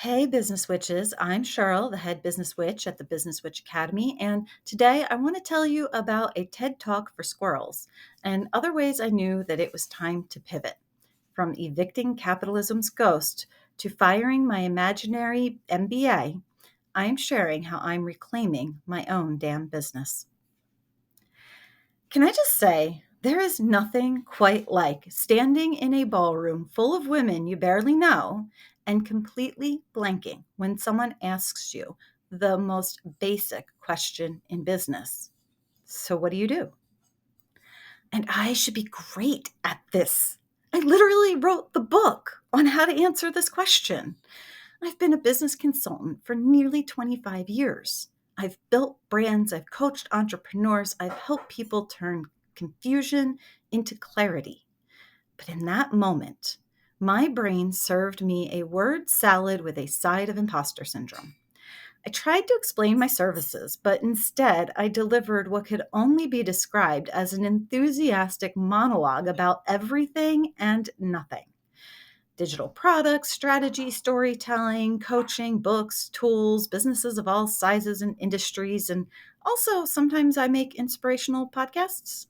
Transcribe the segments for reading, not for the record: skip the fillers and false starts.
Hey, Business Witches. I'm Cheryl, the head business witch at the Business Witch Academy. And today I want to tell you about a TED Talk for squirrels and other ways I knew that it was time to pivot. From evicting capitalism's ghost to firing my imaginary MBA, I'm sharing how I'm reclaiming my own damn business. Can I just say, there is nothing quite like standing in a ballroom full of women you barely know and completely blanking when someone asks you the most basic question in business. So, what do you do? And I should be great at this. I literally wrote the book on how to answer this question. I've been a business consultant for nearly 25 years. I've built brands, I've coached entrepreneurs, I've helped people turn confusion into clarity. But in that moment, my brain served me a word salad with a side of imposter syndrome. I tried to explain my services, but instead I delivered what could only be described as an enthusiastic monologue about everything and nothing: digital products, strategy, storytelling, coaching, books, tools, businesses of all sizes and industries, and also sometimes I make inspirational podcasts.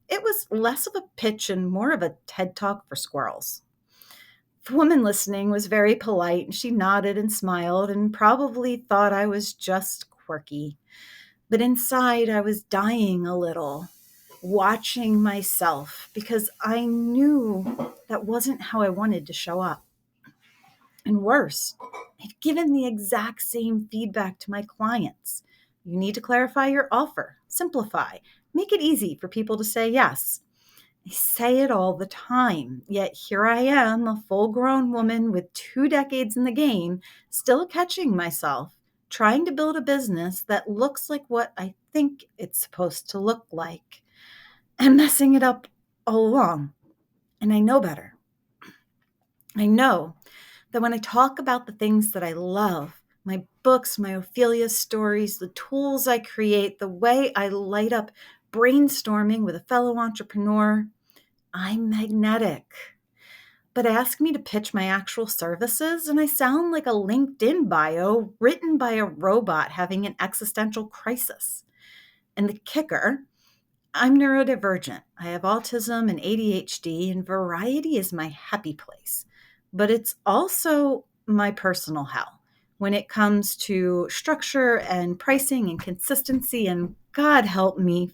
It was less of a pitch and more of a TED Talk for squirrels. The woman listening was very polite and she nodded and smiled and probably thought I was just quirky. But inside, I was dying a little, watching myself because I knew that wasn't how I wanted to show up. And worse, I've given the exact same feedback to my clients. You need to clarify your offer, simplify, make it easy for people to say yes. I say it all the time, yet here I am, a full grown woman with 2 decades in the game, still catching myself, trying to build a business that looks like what I think it's supposed to look like, and messing it up all along. And I know better. I know that when I talk about the things that I love, my books, my Ophelia stories, the tools I create, the way I light up brainstorming with a fellow entrepreneur, I'm magnetic. But ask me to pitch my actual services, and I sound like a LinkedIn bio written by a robot having an existential crisis. And the kicker, I'm neurodivergent. I have autism and ADHD, and variety is my happy place. But it's also my personal hell when it comes to structure and pricing and consistency, and God help me,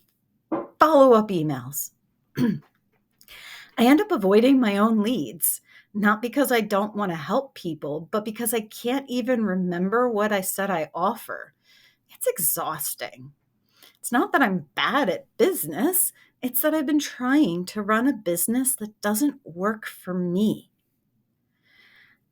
follow up emails. I end up avoiding my own leads, not because I don't want to help people, but because I can't even remember what I said I offer. It's exhausting. It's not that I'm bad at business, it's that I've been trying to run a business that doesn't work for me.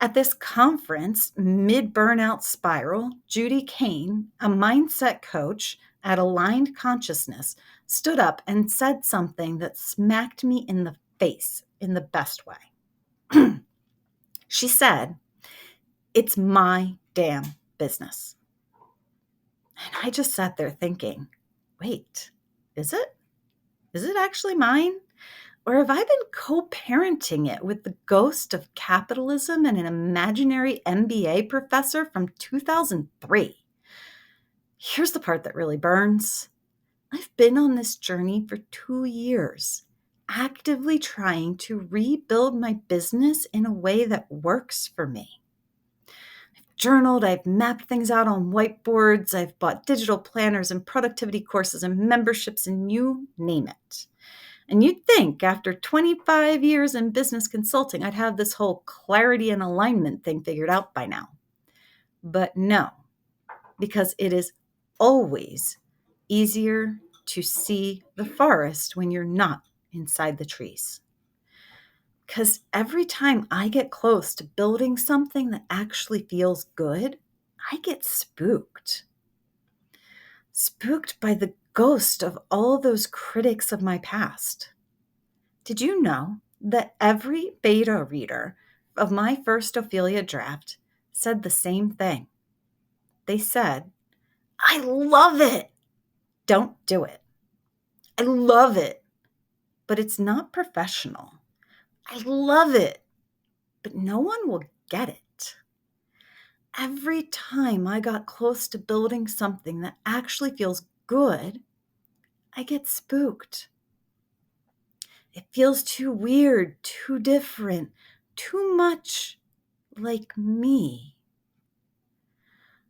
At this conference, Mid Burnout Spiral, Judy Kane, a mindset coach at Aligned Consciousness, stood up and said something that smacked me in the face in the best way. She said, "It's my damn business." And I just sat there thinking, wait, is it? Is it actually mine? Or have I been co-parenting it with the ghost of capitalism and an imaginary MBA professor from 2003? Here's the part that really burns. I've been on this journey for 2 years, actively trying to rebuild my business in a way that works for me. Journaled, I've mapped things out on whiteboards, I've bought digital planners and productivity courses and memberships, and you name it. And you'd think after 25 years in business consulting, I'd have this whole clarity and alignment thing figured out by now. But no, because it is always easier to see the forest when you're not inside the trees. Because every time I get close to building something that actually feels good, I get spooked. Spooked by the ghost of all those critics of my past. Did you know that every beta reader of my first Ophelia draft said the same thing? They said, "I love it. Don't do it. I love it, but it's not professional. I love it, but no one will get it." every time I got close to building something that actually feels good, I get spooked. It feels too weird, too different, too much like me.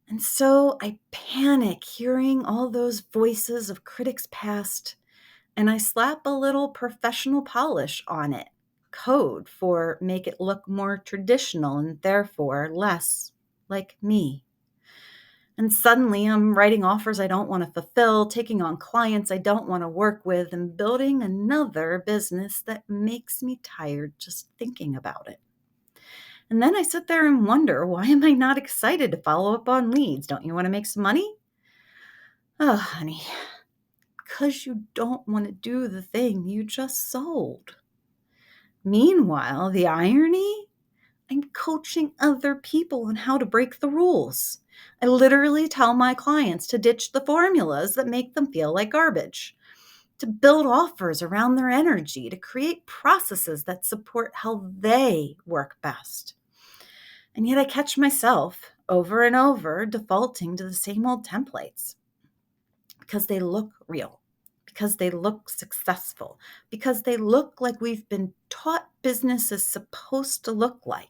And so I panic hearing all those voices of critics past, and I slap a little professional polish on it. Code for make it look more traditional and therefore less like me. And suddenly I'm writing offers I don't want to fulfill, taking on clients I don't want to work with, and building another business that makes me tired just thinking about it. And then I sit there and wonder, why am I not excited to follow up on leads? Don't you want to make some money? Oh, honey, because you don't want to do the thing you just sold. Meanwhile, the irony? I'm coaching other people on how to break the rules. I literally tell my clients to ditch the formulas that make them feel like garbage, to build offers around their energy, to create processes that support how they work best. And yet I catch myself over and over defaulting to the same old templates because they look real, because they look successful, because they look like we've been taught business is supposed to look like.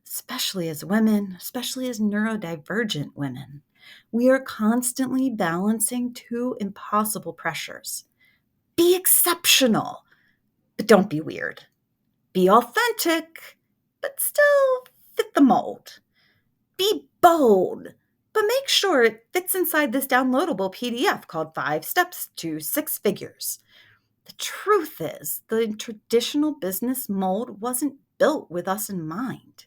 Especially as women, especially as neurodivergent women, we are constantly balancing two impossible pressures. Be exceptional, but don't be weird. Be authentic, but still fit the mold. Be bold, but make sure it fits inside this downloadable PDF called 5 Steps to Six Figures. The truth is, the traditional business mold wasn't built with us in mind.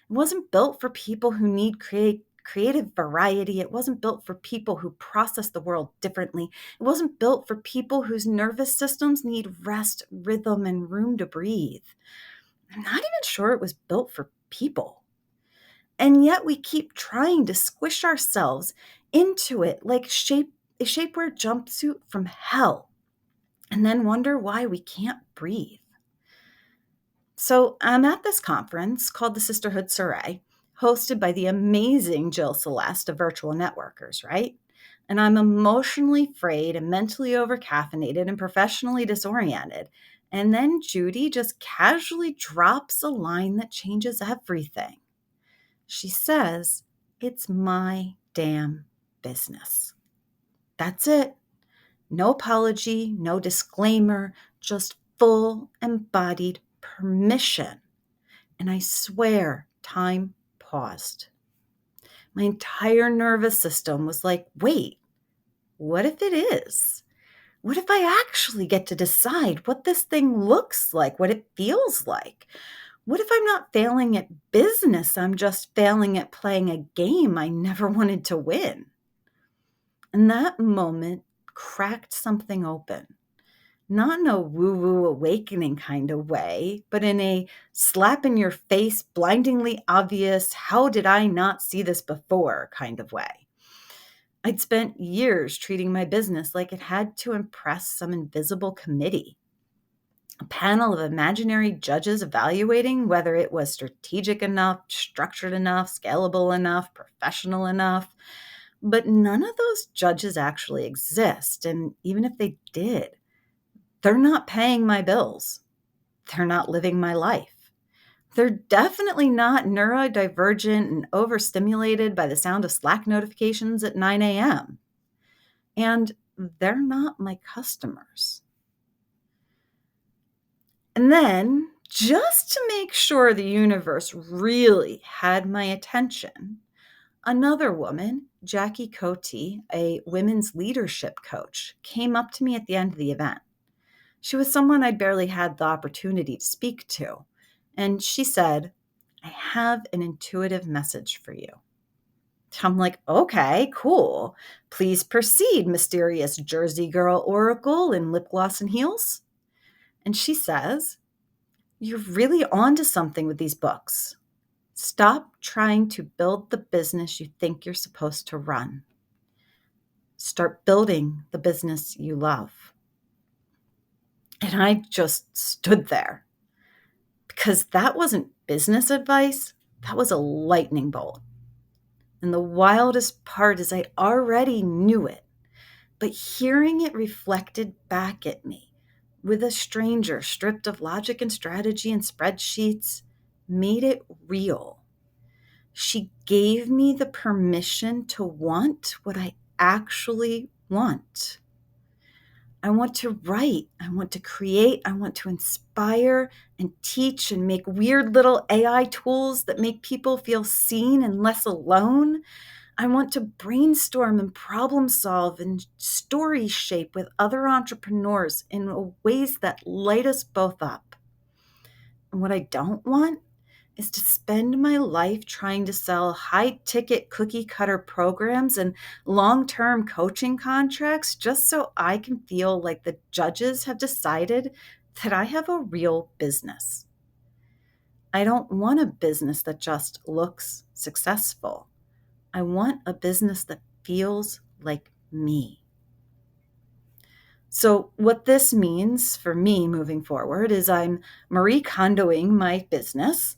It wasn't built for people who need creative variety. It wasn't built for people who process the world differently. It wasn't built for people whose nervous systems need rest, rhythm, and room to breathe. I'm not even sure it was built for people. And yet we keep trying to squish ourselves into it like a shapewear jumpsuit from hell, and then wonder why we can't breathe. So I'm at this conference called the Sisterhood Soiree, hosted by the amazing Jill Celeste of Virtual Networkers, right? And I'm emotionally frayed and mentally overcaffeinated and professionally disoriented. And then Judy just casually drops a line that changes everything. She says, "It's my damn business." That's it. No apology, no disclaimer, just full embodied permission. And I swear, time paused. My entire nervous system was like, wait, what if it is? What if I actually get to decide what this thing looks like, what it feels like? What if I'm not failing at business? I'm just failing at playing a game I never wanted to win. And that moment cracked something open. Not in a woo-woo awakening kind of way, but in a slap in your face, blindingly obvious, how did I not see this before kind of way. I'd spent years treating my business like it had to impress some invisible committee, a panel of imaginary judges evaluating whether it was strategic enough, structured enough, scalable enough, professional enough. But none of those judges actually exist. And even if they did, they're not paying my bills. They're not living my life. They're definitely not neurodivergent and overstimulated by the sound of Slack notifications at 9 a.m. And they're not my customers. And then, just to make sure the universe really had my attention, another woman, Jackie Cote, a women's leadership coach, came up to me at the end of the event. She was someone I'd barely had the opportunity to speak to. And she said, "I have an intuitive message for you." I'm like, okay, cool. Please proceed, mysterious Jersey girl oracle in lip gloss and heels. And she says, "You're really onto something with these books. Stop trying to build the business you think you're supposed to run. Start building the business you love." And I just stood there because that wasn't business advice. That was a lightning bolt. And the wildest part is I already knew it, but hearing it reflected back at me with a stranger stripped of logic and strategy and spreadsheets made it real. She gave me the permission to want what I actually want. I want to write. I want to create. I want to inspire and teach and make weird little AI tools that make people feel seen and less alone. I want to brainstorm and problem solve and story shape with other entrepreneurs in ways that light us both up. And what I don't want is to spend my life trying to sell high ticket cookie cutter programs and long term coaching contracts just so I can feel like the judges have decided that I have a real business. I don't want a business that just looks successful. I want a business that feels like me. So, what this means for me moving forward is I'm Marie Kondoing my business.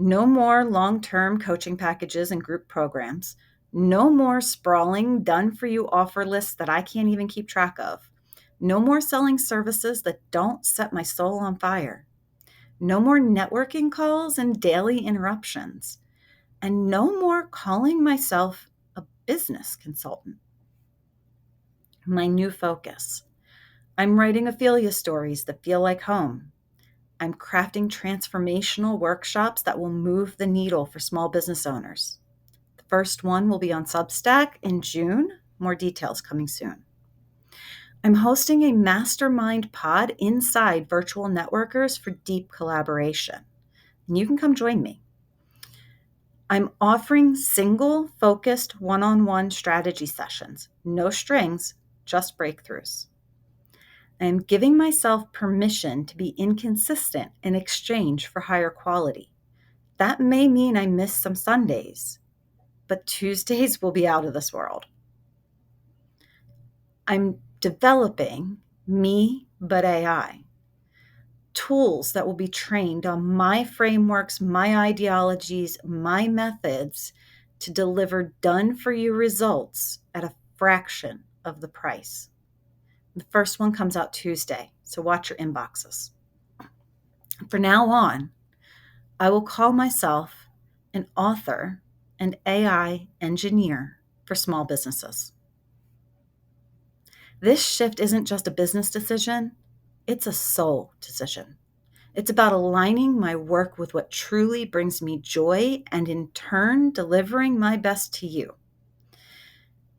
No more long-term coaching packages and group programs. No more sprawling, done-for-you offer lists that I can't even keep track of. No more selling services that don't set my soul on fire. No more networking calls and daily interruptions. And no more calling myself a business consultant. My new focus. I'm writing Ophelia stories that feel like home. I'm crafting transformational workshops that will move the needle for small business owners. The first one will be on Substack in June. More details coming soon. I'm hosting a mastermind pod inside Virtual Networkers for deep collaboration. And you can come join me. I'm offering single, focused, one-on-one strategy sessions. No strings, just breakthroughs. I am giving myself permission to be inconsistent in exchange for higher quality. That may mean I miss some Sundays, but Tuesdays will be out of this world. I'm developing me, but AI. Tools that will be trained on my frameworks, my ideologies, my methods to deliver done-for-you results at a fraction of the price. The first one comes out Tuesday, so watch your inboxes. From now on, I will call myself an author and AI engineer for small businesses. This shift isn't just a business decision, it's a soul decision. It's about aligning my work with what truly brings me joy and in turn delivering my best to you.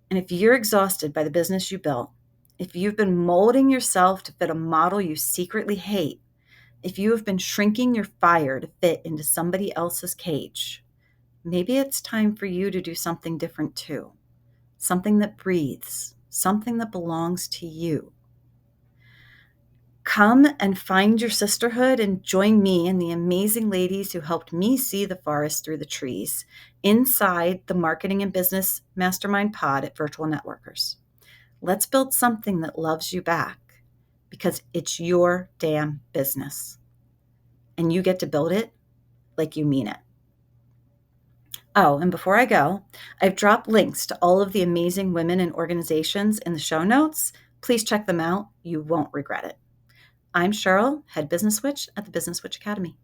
And if you're exhausted by the business you built, if you've been molding yourself to fit a model you secretly hate, if you have been shrinking your fire to fit into somebody else's cage, maybe it's time for you to do something different too. Something that breathes, something that belongs to you. Come and find your sisterhood and join me and the amazing ladies who helped me see the forest through the trees inside the Marketing and Business Mastermind Pod at Virtual Networkers. Let's build something that loves you back because it's your damn business. And you get to build it like you mean it. Oh, and before I go, I've dropped links to all of the amazing women and organizations in the show notes. Please check them out. You won't regret it. I'm Cheryl, Head Business Witch at the Business Witch Academy.